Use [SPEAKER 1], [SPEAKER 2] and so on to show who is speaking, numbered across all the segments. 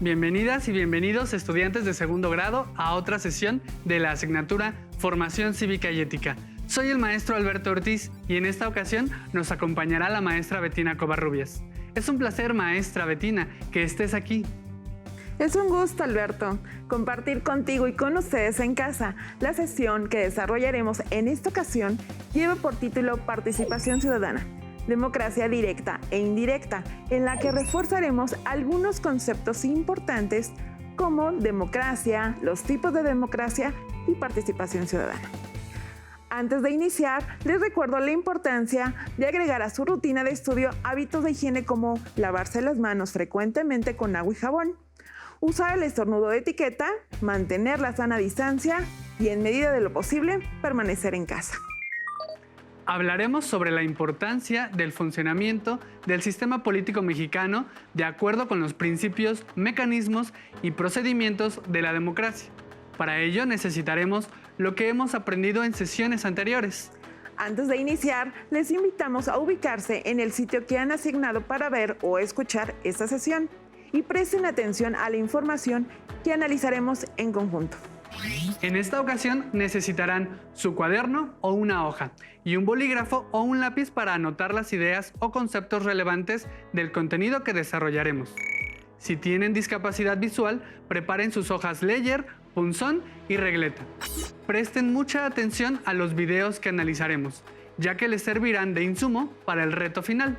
[SPEAKER 1] Bienvenidas y bienvenidos estudiantes de segundo grado a otra sesión de la asignatura Formación Cívica y Ética. Soy el maestro Alberto Ortiz y en esta ocasión nos acompañará la maestra Betina Covarrubias. Es un placer, maestra Betina, que estés aquí.
[SPEAKER 2] Es un gusto, Alberto, compartir contigo y con ustedes en casa. La sesión que desarrollaremos en esta ocasión lleva por título Participación Ciudadana, Democracia Directa e Indirecta, en la que reforzaremos algunos conceptos importantes como democracia, los tipos de democracia y participación ciudadana. Antes de iniciar, les recuerdo la importancia de agregar a su rutina de estudio hábitos de higiene como lavarse las manos frecuentemente con agua y jabón, usar el estornudo de etiqueta, mantener la sana distancia y, en medida de lo posible, permanecer en casa.
[SPEAKER 1] Hablaremos sobre la importancia del funcionamiento del sistema político mexicano de acuerdo con los principios, mecanismos y procedimientos de la democracia. Para ello necesitaremos lo que hemos aprendido en sesiones anteriores.
[SPEAKER 2] Antes de iniciar, les invitamos a ubicarse en el sitio que han asignado para ver o escuchar esta sesión y presten atención a la información que analizaremos en conjunto.
[SPEAKER 1] En esta ocasión necesitarán su cuaderno o una hoja y un bolígrafo o un lápiz para anotar las ideas o conceptos relevantes del contenido que desarrollaremos. Si tienen discapacidad visual, preparen sus hojas Leyer, punzón y regleta. Presten mucha atención a los videos que analizaremos, ya que les servirán de insumo para el reto final.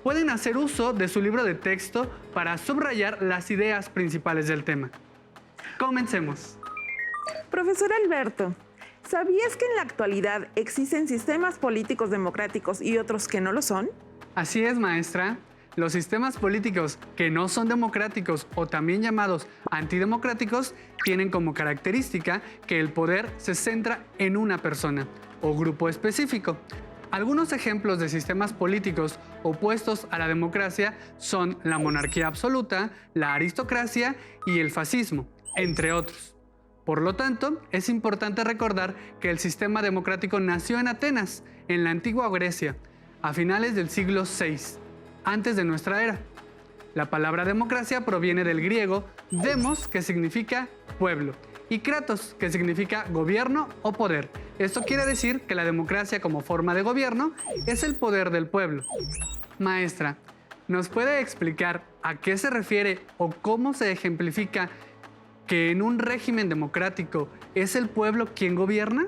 [SPEAKER 1] Pueden hacer uso de su libro de texto para subrayar las ideas principales del tema. Comencemos.
[SPEAKER 2] Profesor Alberto, ¿sabías que en la actualidad existen sistemas políticos democráticos y otros que no lo son?
[SPEAKER 1] Así es, maestra. Los sistemas políticos que no son democráticos o también llamados antidemocráticos tienen como característica que el poder se centra en una persona o grupo específico. Algunos ejemplos de sistemas políticos opuestos a la democracia son la monarquía absoluta, la aristocracia y el fascismo, entre otros. Por lo tanto, es importante recordar que el sistema democrático nació en Atenas, en la antigua Grecia, a finales del siglo VI, antes de nuestra era. La palabra democracia proviene del griego demos, que significa pueblo, y kratos, que significa gobierno o poder. Esto quiere decir que la democracia como forma de gobierno es el poder del pueblo. Maestra, ¿nos puede explicar a qué se refiere o cómo se ejemplifica que en un régimen democrático es el pueblo quien gobierna?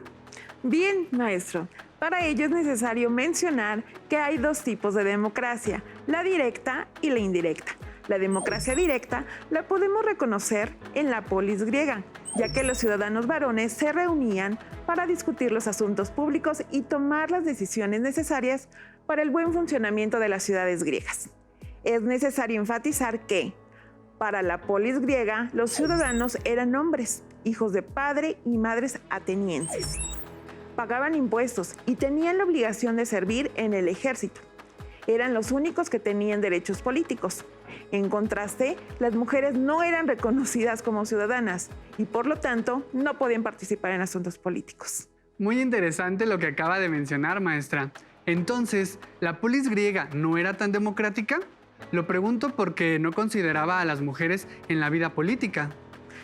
[SPEAKER 2] Bien, maestro. Para ello es necesario mencionar que hay dos tipos de democracia, la directa y la indirecta. La democracia directa la podemos reconocer en la polis griega, ya que los ciudadanos varones se reunían para discutir los asuntos públicos y tomar las decisiones necesarias para el buen funcionamiento de las ciudades griegas. Es necesario enfatizar que, para la polis griega, los ciudadanos eran hombres, hijos de padre y madres atenienses. Pagaban impuestos y tenían la obligación de servir en el ejército. Eran los únicos que tenían derechos políticos. En contraste, las mujeres no eran reconocidas como ciudadanas y por lo tanto no podían participar en asuntos políticos.
[SPEAKER 1] Muy interesante lo que acaba de mencionar, maestra. Entonces, ¿la polis griega no era tan democrática? Lo pregunto porque no consideraba a las mujeres en la vida política.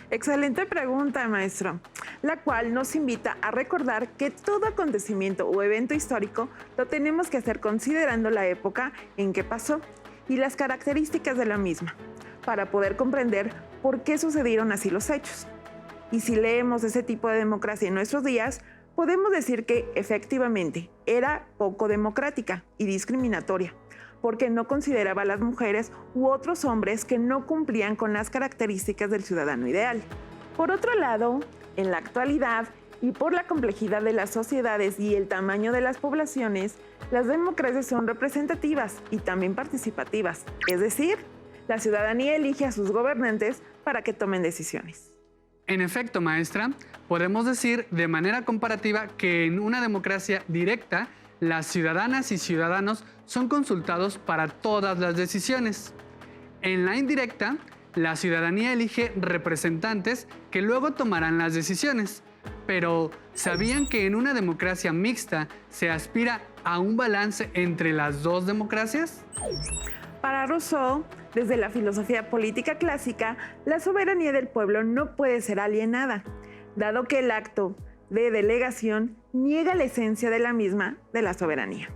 [SPEAKER 2] Excelente pregunta, maestro, la cual nos invita a recordar que todo acontecimiento o evento histórico lo tenemos que hacer considerando la época en que pasó y las características de la misma, para poder comprender por qué sucedieron así los hechos. Y si leemos ese tipo de democracia en nuestros días, podemos decir que efectivamente era poco democrática y discriminatoria, porque no consideraba a las mujeres u otros hombres que no cumplían con las características del ciudadano ideal. Por otro lado, en la actualidad, y por la complejidad de las sociedades y el tamaño de las poblaciones, las democracias son representativas y también participativas, es decir, la ciudadanía elige a sus gobernantes para que tomen decisiones.
[SPEAKER 1] En efecto, maestra, podemos decir de manera comparativa que en una democracia directa, las ciudadanas y ciudadanos son consultados para todas las decisiones. En la indirecta, la ciudadanía elige representantes que luego tomarán las decisiones. Pero, ¿sabían que en una democracia mixta se aspira a un balance entre las dos democracias?
[SPEAKER 2] Para Rousseau, Desde la filosofía política clásica, la soberanía del pueblo no puede ser alienada, dado que el acto de delegación niega la esencia de la misma de la soberanía.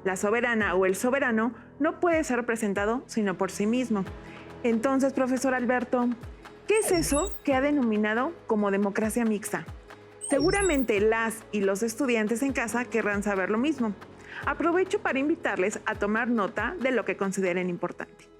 [SPEAKER 2] La soberana o el soberano no puede ser representado sino por sí mismo. Entonces, profesor Alberto, ¿qué es eso que ha denominado como democracia mixta? Seguramente las y los estudiantes en casa querrán saber lo mismo. Aprovecho para invitarles a tomar nota de lo que consideren importante.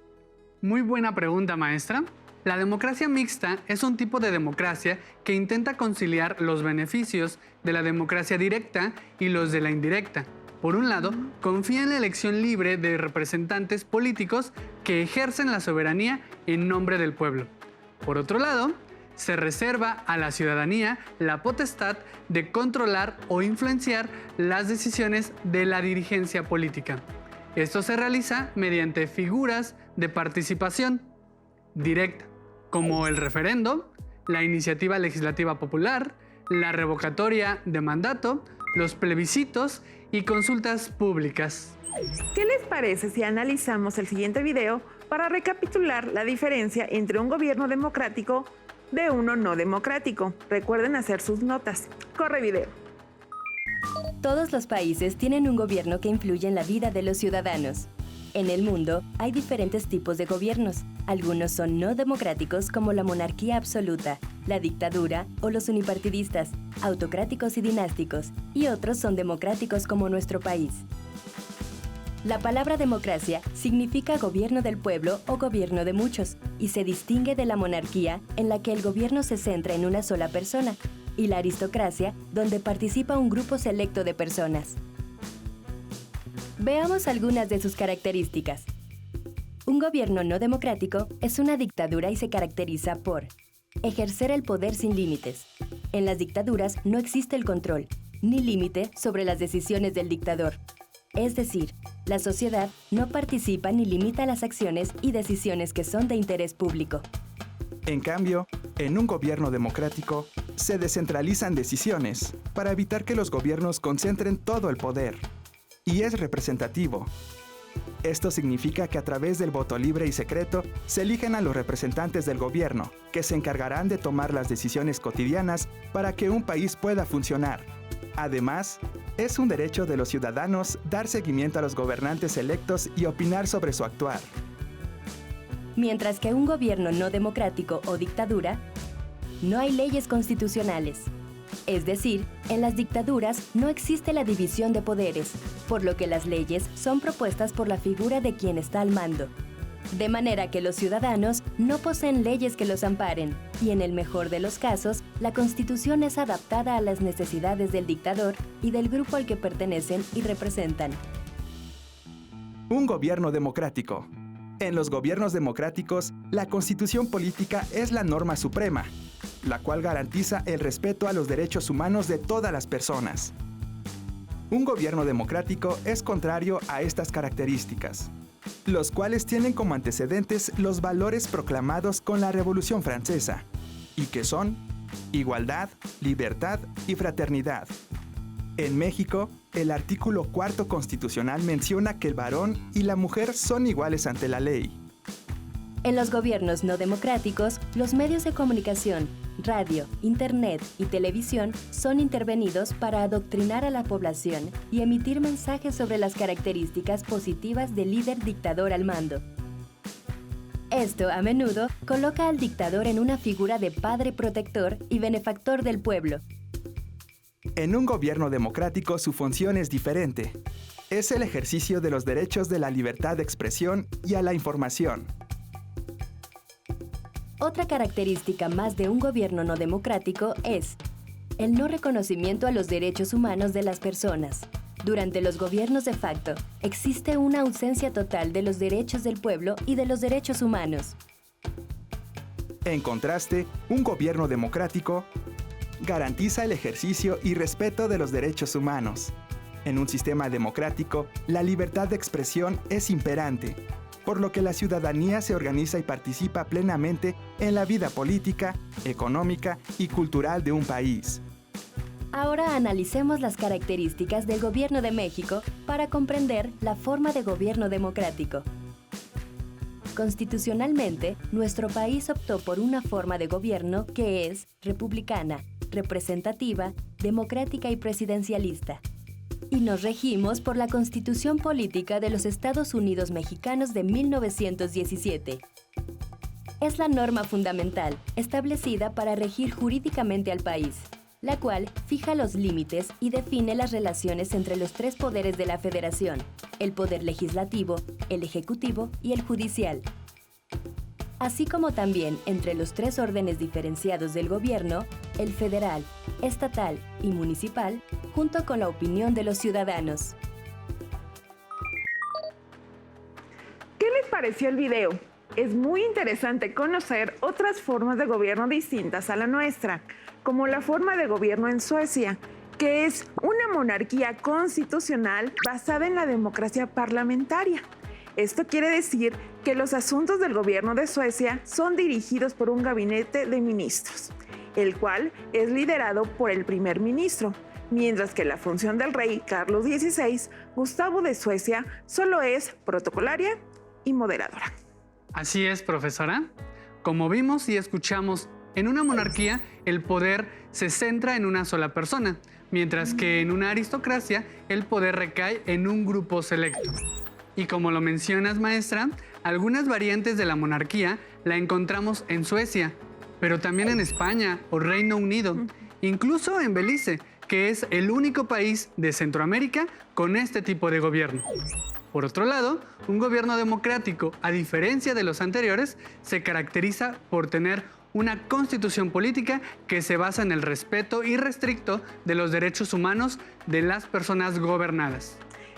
[SPEAKER 1] Muy buena pregunta, maestra. La democracia mixta es un tipo de democracia que intenta conciliar los beneficios de la democracia directa y los de la indirecta. Por un lado, confía en la elección libre de representantes políticos que ejercen la soberanía en nombre del pueblo. Por otro lado, se reserva a la ciudadanía la potestad de controlar o influenciar las decisiones de la dirigencia política. Esto se realiza mediante figuras de participación directa, como el referendo, la iniciativa legislativa popular, la revocatoria de mandato, los plebiscitos y consultas públicas.
[SPEAKER 2] ¿Qué les parece si analizamos el siguiente video para recapitular la diferencia entre un gobierno democrático de uno no democrático? Recuerden hacer sus notas. Corre video.
[SPEAKER 3] Todos los países tienen un gobierno que influye en la vida de los ciudadanos. En el mundo hay diferentes tipos de gobiernos. Algunos son no democráticos como la monarquía absoluta, la dictadura o los unipartidistas, autocráticos y dinásticos, y otros son democráticos como nuestro país. La palabra democracia significa gobierno del pueblo o gobierno de muchos, y se distingue de la monarquía, en la que el gobierno se centra en una sola persona, y la aristocracia, donde participa un grupo selecto de personas. Veamos algunas de sus características. Un gobierno no democrático es una dictadura y se caracteriza por ejercer el poder sin límites. En las dictaduras no existe el control, ni límite sobre las decisiones del dictador. Es decir, la sociedad no participa ni limita las acciones y decisiones que son de interés público.
[SPEAKER 4] En cambio, en un gobierno democrático, se descentralizan decisiones para evitar que los gobiernos concentren todo el poder. Y es representativo. Esto significa que a través del voto libre y secreto se eligen a los representantes del gobierno, que se encargarán de tomar las decisiones cotidianas para que un país pueda funcionar. Además, es un derecho de los ciudadanos dar seguimiento a los gobernantes electos y opinar sobre su actuar.
[SPEAKER 3] Mientras que un gobierno no democrático o dictadura, no hay leyes constitucionales. Es decir, en las dictaduras no existe la división de poderes, por lo que las leyes son propuestas por la figura de quien está al mando. De manera que los ciudadanos no poseen leyes que los amparen, y en el mejor de los casos, la Constitución es adaptada a las necesidades del dictador y del grupo al que pertenecen y representan.
[SPEAKER 4] Un gobierno democrático. En los gobiernos democráticos, la constitución política es la norma suprema, la cual garantiza el respeto a los derechos humanos de todas las personas. Un gobierno democrático es contrario a estas características, los cuales tienen como antecedentes los valores proclamados con la Revolución Francesa, y que son igualdad, libertad y fraternidad. En México, el artículo 4 constitucional menciona que el varón y la mujer son iguales ante la ley.
[SPEAKER 3] En los gobiernos no democráticos, los medios de comunicación, radio, internet y televisión son intervenidos para adoctrinar a la población y emitir mensajes sobre las características positivas del líder dictador al mando. Esto, a menudo, coloca al dictador en una figura de padre protector y benefactor del pueblo.
[SPEAKER 4] En un gobierno democrático su función es diferente. Es el ejercicio de los derechos de la libertad de expresión y a la información.
[SPEAKER 3] Otra característica más de un gobierno no democrático es el no reconocimiento a los derechos humanos de las personas. Durante los gobiernos de facto, existe una ausencia total de los derechos del pueblo y de los derechos humanos.
[SPEAKER 4] En contraste, un gobierno democrático garantiza el ejercicio y respeto de los derechos humanos. En un sistema democrático, la libertad de expresión es imperante, por lo que la ciudadanía se organiza y participa plenamente en la vida política, económica y cultural de un país.
[SPEAKER 3] Ahora analicemos las características del Gobierno de México para comprender la forma de gobierno democrático. Constitucionalmente, nuestro país optó por una forma de gobierno que es republicana, representativa, democrática y presidencialista. Y nos regimos por la Constitución Política de los Estados Unidos Mexicanos de 1917. Es la norma fundamental establecida para regir jurídicamente al país, la cual fija los límites y define las relaciones entre los tres poderes de la Federación, el poder legislativo, el ejecutivo y el judicial, así como también entre los tres órdenes diferenciados del gobierno, el federal, estatal y municipal, junto con la opinión de los ciudadanos.
[SPEAKER 2] ¿Qué les pareció el video? Es muy interesante conocer otras formas de gobierno distintas a la nuestra, como la forma de gobierno en Suecia, que es una monarquía constitucional basada en la democracia parlamentaria. Esto quiere decir que los asuntos del gobierno de Suecia son dirigidos por un gabinete de ministros, el cual es liderado por el primer ministro, mientras que la función del rey Carlos XVI, Gustavo de Suecia, solo es protocolaria y moderadora.
[SPEAKER 1] Así es, profesora. Como vimos y escuchamos, en una monarquía el poder se centra en una sola persona, mientras que en una aristocracia el poder recae en un grupo selecto. Y como lo mencionas, maestra, algunas variantes de la monarquía la encontramos en Suecia, pero también en España o Reino Unido, incluso en Belice, que es el único país de Centroamérica con este tipo de gobierno. Por otro lado, un gobierno democrático, a diferencia de los anteriores, se caracteriza por tener una constitución política que se basa en el respeto irrestricto de los derechos humanos de las personas gobernadas.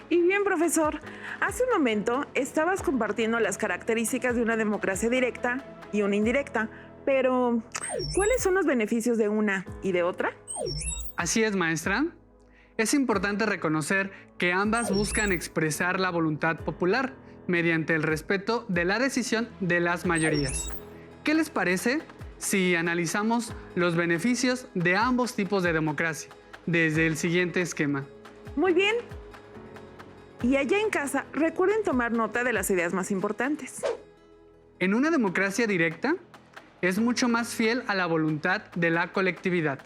[SPEAKER 2] Y bien, profesor, hace un momento estabas compartiendo las características de una democracia directa y una indirecta, pero ¿cuáles son los beneficios de una y de otra?
[SPEAKER 1] Así es, maestra. Es importante reconocer que ambas buscan expresar la voluntad popular mediante el respeto de la decisión de las mayorías. ¿Qué les parece si analizamos los beneficios de ambos tipos de democracia desde el siguiente esquema?
[SPEAKER 2] Muy bien. Y allá en casa, recuerden tomar nota de las ideas más importantes.
[SPEAKER 1] En una democracia directa, es mucho más fiel a la voluntad de la colectividad.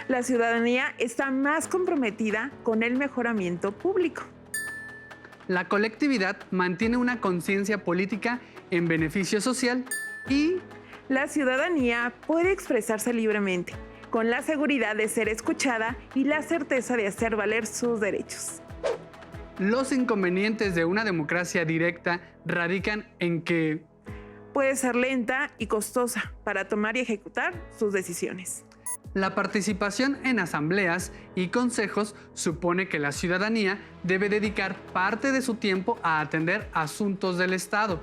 [SPEAKER 2] La ciudadanía está más comprometida con el mejoramiento público.
[SPEAKER 1] La colectividad mantiene una conciencia política en beneficio social y
[SPEAKER 2] la ciudadanía puede expresarse libremente, con la seguridad de ser escuchada y la certeza de hacer valer sus derechos.
[SPEAKER 1] los inconvenientes de una democracia directa radican en que
[SPEAKER 2] puede ser lenta y costosa para tomar y ejecutar sus decisiones.
[SPEAKER 1] la participación en asambleas y consejos supone que la ciudadanía debe dedicar parte de su tiempo a atender asuntos del Estado.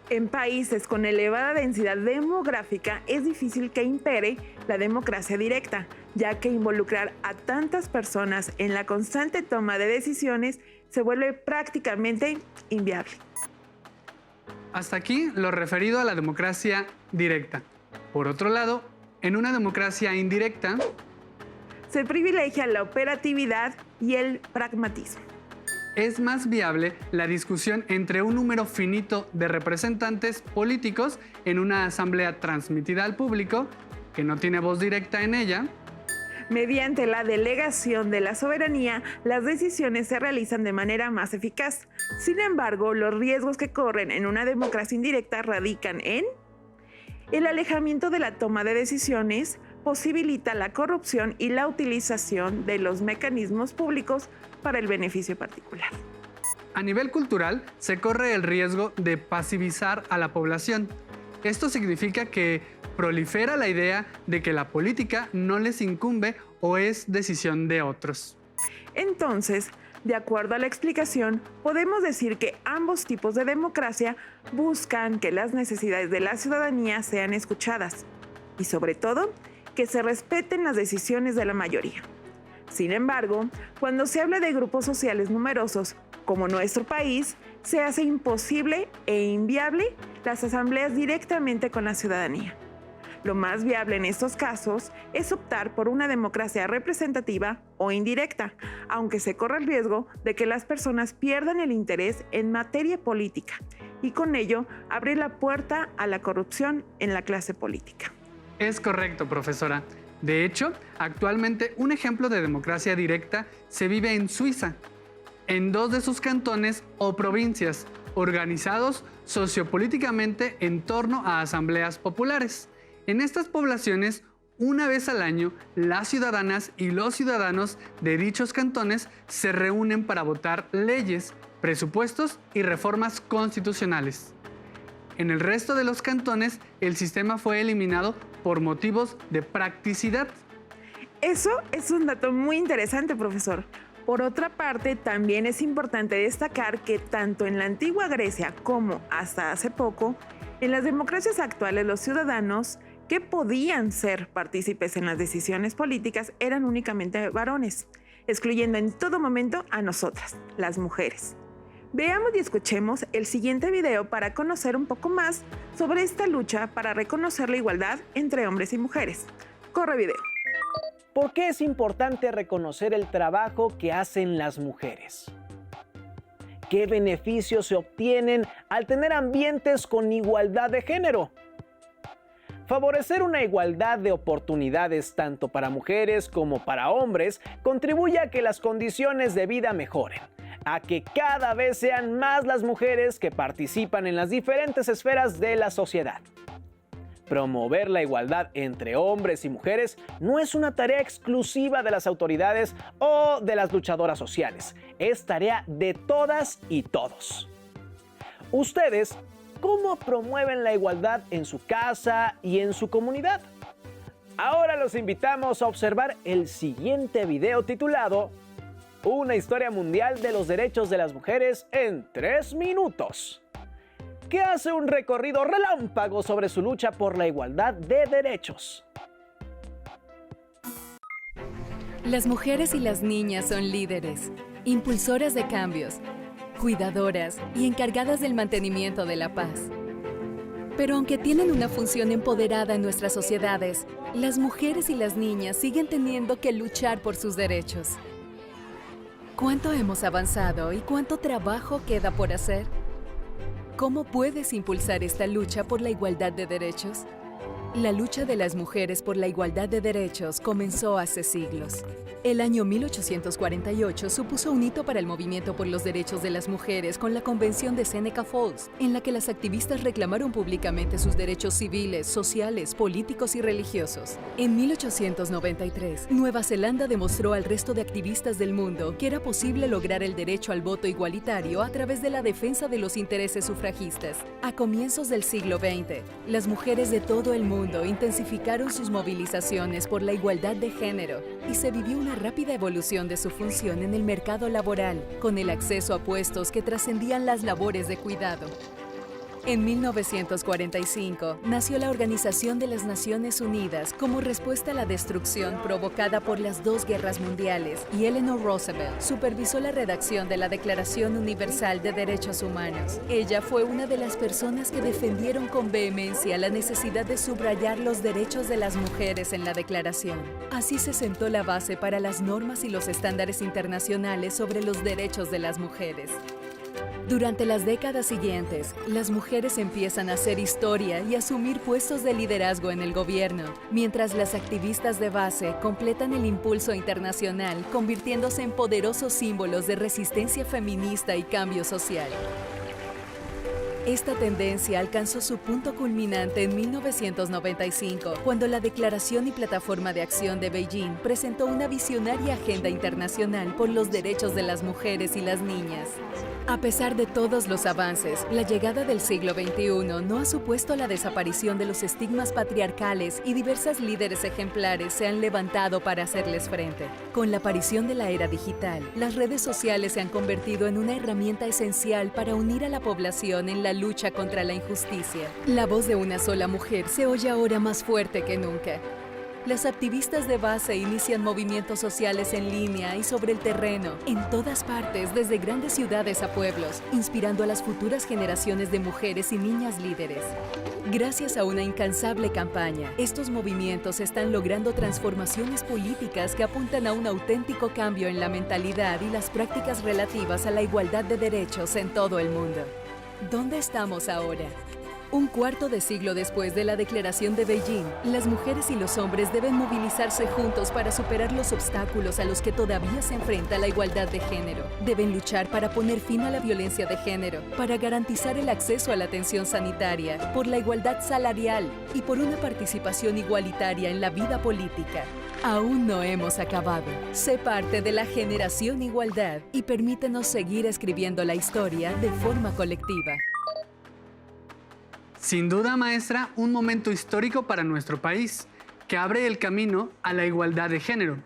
[SPEAKER 2] En países con elevada densidad demográfica es difícil que impere la democracia directa, ya que involucrar a tantas personas en la constante toma de decisiones se vuelve prácticamente inviable.
[SPEAKER 1] Hasta aquí lo referido a la democracia directa. Por otro lado, en una democracia indirecta,
[SPEAKER 2] se privilegia la operatividad y el pragmatismo.
[SPEAKER 1] es más viable la discusión entre un número finito de representantes políticos en una asamblea transmitida al público, que no tiene voz directa en ella.
[SPEAKER 2] Mediante la delegación de la soberanía, las decisiones se realizan de manera más eficaz. Sin embargo, los riesgos que corren en una democracia indirecta radican en el alejamiento de la toma de decisiones, posibilita la corrupción y la utilización de los mecanismos públicos para el beneficio particular.
[SPEAKER 1] A nivel cultural, se corre el riesgo de pasivizar a la población. Esto significa que prolifera la idea de que la política no les incumbe o es decisión de otros.
[SPEAKER 2] Entonces, de acuerdo a la explicación, podemos decir que ambos tipos de democracia buscan que las necesidades de la ciudadanía sean escuchadas y, sobre todo, que se respeten las decisiones de la mayoría. Sin embargo, cuando se habla de grupos sociales numerosos, como nuestro país, se hace imposible e inviable las asambleas directamente con la ciudadanía. Lo más viable en estos casos es optar por una democracia representativa o indirecta, aunque se corre el riesgo de que las personas pierdan el interés en materia política y con ello abrir la puerta a la corrupción en la clase política.
[SPEAKER 1] Es correcto, profesora. De hecho, actualmente un ejemplo de democracia directa se vive en Suiza, en 2 de sus cantones o provincias, organizados sociopolíticamente en torno a asambleas populares. En estas poblaciones, una vez al año, las ciudadanas y los ciudadanos de dichos cantones se reúnen para votar leyes, presupuestos y reformas constitucionales. En el resto de los cantones, el sistema fue eliminado por motivos de practicidad.
[SPEAKER 2] Eso es un dato muy interesante, profesor. Por otra parte, también es importante destacar que tanto en la antigua Grecia como hasta hace poco, en las democracias actuales los ciudadanos que podían ser partícipes en las decisiones políticas eran únicamente varones, excluyendo en todo momento a nosotras, las mujeres. Veamos y escuchemos el siguiente video para conocer un poco más sobre esta lucha para reconocer la igualdad entre hombres y mujeres. Corre video.
[SPEAKER 5] ¿Por qué es importante reconocer el trabajo que hacen las mujeres? ¿Qué beneficios se obtienen al tener ambientes con igualdad de género? Favorecer una igualdad de oportunidades tanto para mujeres como para hombres contribuye a que las condiciones de vida mejoren, a que cada vez sean más las mujeres que participan en las diferentes esferas de la sociedad. Promover la igualdad entre hombres y mujeres no es una tarea exclusiva de las autoridades o de las luchadoras sociales, es tarea de todas y todos. Ustedes, ¿cómo promueven la igualdad en su casa y en su comunidad? Ahora los invitamos a observar el siguiente video titulado Una historia mundial de los derechos de las mujeres en 3 minutos, que hace un recorrido relámpago sobre su lucha por la igualdad de derechos.
[SPEAKER 6] Las mujeres y las niñas son líderes, impulsoras de cambios, cuidadoras y encargadas del mantenimiento de la paz. Pero aunque tienen una función empoderada en nuestras sociedades, las mujeres y las niñas siguen teniendo que luchar por sus derechos. ¿Cuánto hemos avanzado y cuánto trabajo queda por hacer? ¿Cómo puedes impulsar esta lucha por la igualdad de derechos? La lucha de las mujeres por la igualdad de derechos comenzó hace siglos. El año 1848 supuso un hito para el movimiento por los derechos de las mujeres con la Convención de Seneca Falls, en la que las activistas reclamaron públicamente sus derechos civiles, sociales, políticos y religiosos. En 1893, Nueva Zelanda demostró al resto de activistas del mundo que era posible lograr el derecho al voto igualitario a través de la defensa de los intereses sufragistas. A comienzos del siglo XX, las mujeres de todo el mundo intensificaron sus movilizaciones por la igualdad de género y se vivió una rápida evolución de su función en el mercado laboral, con el acceso a puestos que trascendían las labores de cuidado. En 1945, nació la Organización de las Naciones Unidas como respuesta a la destrucción provocada por las 2 guerras mundiales, y Eleanor Roosevelt supervisó la redacción de la Declaración Universal de Derechos Humanos. Ella fue una de las personas que defendieron con vehemencia la necesidad de subrayar los derechos de las mujeres en la declaración. Así se sentó la base para las normas y los estándares internacionales sobre los derechos de las mujeres. Durante las décadas siguientes, las mujeres empiezan a hacer historia y asumir puestos de liderazgo en el gobierno, mientras las activistas de base completan el impulso internacional, convirtiéndose en poderosos símbolos de resistencia feminista y cambio social. Esta tendencia alcanzó su punto culminante en 1995, cuando la Declaración y Plataforma de Acción de Beijing presentó una visionaria agenda internacional por los derechos de las mujeres y las niñas. A pesar de todos los avances, la llegada del siglo XXI no ha supuesto la desaparición de los estigmas patriarcales y diversas líderes ejemplares se han levantado para hacerles frente. Con la aparición de la era digital, las redes sociales se han convertido en una herramienta esencial para unir a la población en la lucha contra la injusticia. La voz de una sola mujer se oye ahora más fuerte que nunca. Las activistas de base inician movimientos sociales en línea y sobre el terreno, en todas partes, desde grandes ciudades a pueblos, inspirando a las futuras generaciones de mujeres y niñas líderes. Gracias a una incansable campaña, estos movimientos están logrando transformaciones políticas que apuntan a un auténtico cambio en la mentalidad y las prácticas relativas a la igualdad de derechos en todo el mundo. ¿Dónde estamos ahora? Un cuarto de siglo después de la Declaración de Beijing, las mujeres y los hombres deben movilizarse juntos para superar los obstáculos a los que todavía se enfrenta la igualdad de género. Deben luchar para poner fin a la violencia de género, para garantizar el acceso a la atención sanitaria, por la igualdad salarial y por una participación igualitaria en la vida política. Aún no hemos acabado. Sé parte de la generación Igualdad y permítenos seguir escribiendo la historia de forma colectiva.
[SPEAKER 1] Sin duda, maestra, un momento histórico para nuestro país, que abre el camino a la igualdad de género.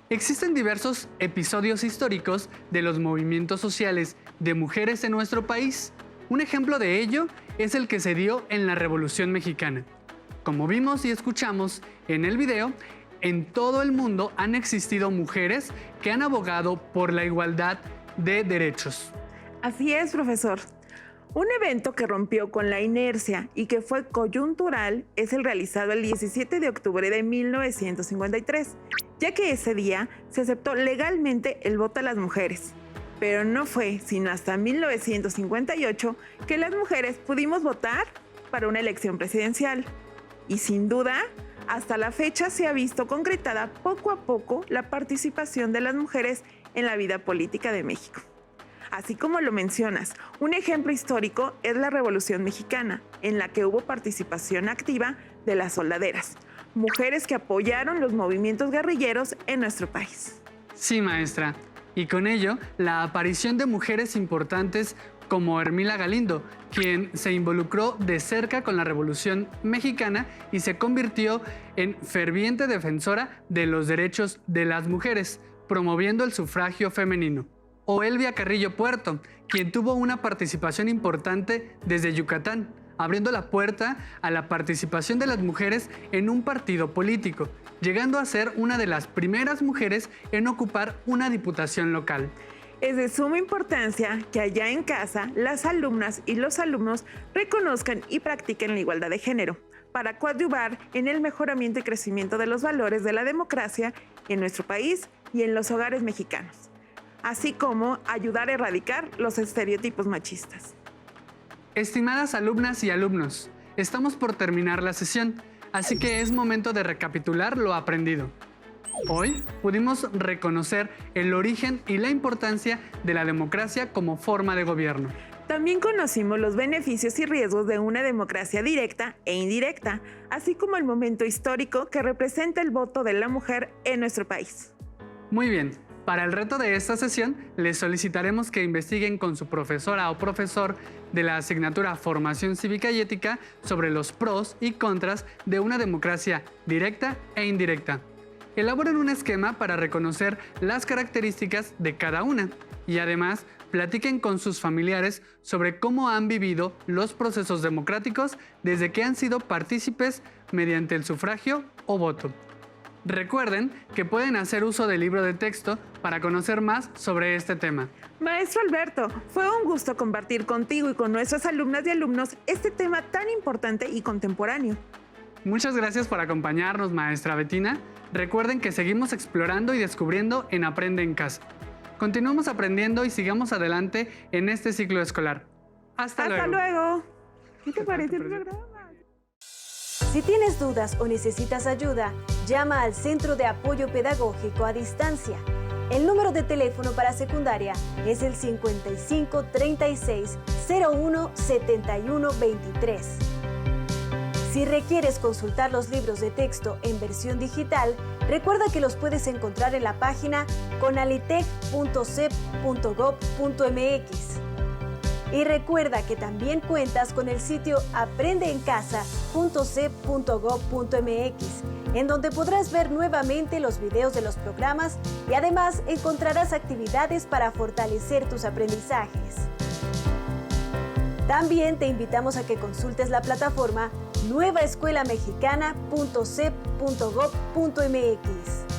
[SPEAKER 1] Existen diversos episodios históricos de los movimientos sociales de mujeres en nuestro país. Un ejemplo de ello es el que se dio en la Revolución Mexicana. Como vimos y escuchamos en el video, en todo el mundo han existido mujeres que han abogado por la igualdad de derechos.
[SPEAKER 2] Así es, profesor. Un evento que rompió con la inercia y que fue coyuntural es el realizado el 17 de octubre de 1953, ya que ese día se aceptó legalmente el voto a las mujeres. Pero no fue sino hasta 1958 que las mujeres pudimos votar para una elección presidencial. Y sin duda, hasta la fecha se ha visto concretada poco a poco la participación de las mujeres en la vida política de México. Así como lo mencionas, un ejemplo histórico es la Revolución Mexicana, en la que hubo participación activa de las soldaderas, mujeres que apoyaron los movimientos guerrilleros en nuestro país.
[SPEAKER 1] Sí, maestra. Y con ello, la aparición de mujeres importantes como Ermila Galindo, quien se involucró de cerca con la Revolución Mexicana y se convirtió en ferviente defensora de los derechos de las mujeres, promoviendo el sufragio femenino. O Elvia Carrillo Puerto, quien tuvo una participación importante desde Yucatán, abriendo la puerta a la participación de las mujeres en un partido político, llegando a ser una de las primeras mujeres en ocupar una diputación local.
[SPEAKER 2] Es de suma importancia que allá en casa las alumnas y los alumnos reconozcan y practiquen la igualdad de género, para coadyuvar en el mejoramiento y crecimiento de los valores de la democracia en nuestro país y en los hogares mexicanos, así como ayudar a erradicar los estereotipos machistas.
[SPEAKER 1] Estimadas alumnas y alumnos, estamos por terminar la sesión, así que es momento de recapitular lo aprendido. Hoy pudimos reconocer el origen y la importancia de la democracia como forma de gobierno.
[SPEAKER 2] También conocimos los beneficios y riesgos de una democracia directa e indirecta, así como el momento histórico que representa el voto de la mujer en nuestro país.
[SPEAKER 1] Muy bien. Para el reto de esta sesión, les solicitaremos que investiguen con su profesora o profesor de la asignatura Formación Cívica y Ética sobre los pros y contras de una democracia directa e indirecta. Elaboren un esquema para reconocer las características de cada una y además platiquen con sus familiares sobre cómo han vivido los procesos democráticos desde que han sido partícipes mediante el sufragio o voto. Recuerden que pueden hacer uso del libro de texto para conocer más sobre este tema.
[SPEAKER 2] Maestro Alberto, fue un gusto compartir contigo y con nuestras alumnas y alumnos este tema tan importante y contemporáneo.
[SPEAKER 1] Muchas gracias por acompañarnos, maestra Betina. Recuerden que seguimos explorando y descubriendo en Aprende en Casa. Continuamos aprendiendo y sigamos adelante en este ciclo escolar. Hasta luego.
[SPEAKER 2] ¿Qué te parece el programa?
[SPEAKER 7] Si tienes dudas o necesitas ayuda, llama al Centro de Apoyo Pedagógico a Distancia. El número de teléfono para secundaria es el 55 36 01 71 23. Si requieres consultar los libros de texto en versión digital, recuerda que los puedes encontrar en la página conalitec.cep.gov.mx. Y recuerda que también cuentas con el sitio aprendeencasa.cep.gov.mx, en donde podrás ver nuevamente los videos de los programas y además encontrarás actividades para fortalecer tus aprendizajes. También te invitamos a que consultes la plataforma nuevaescuelamexicana.cep.gov.mx.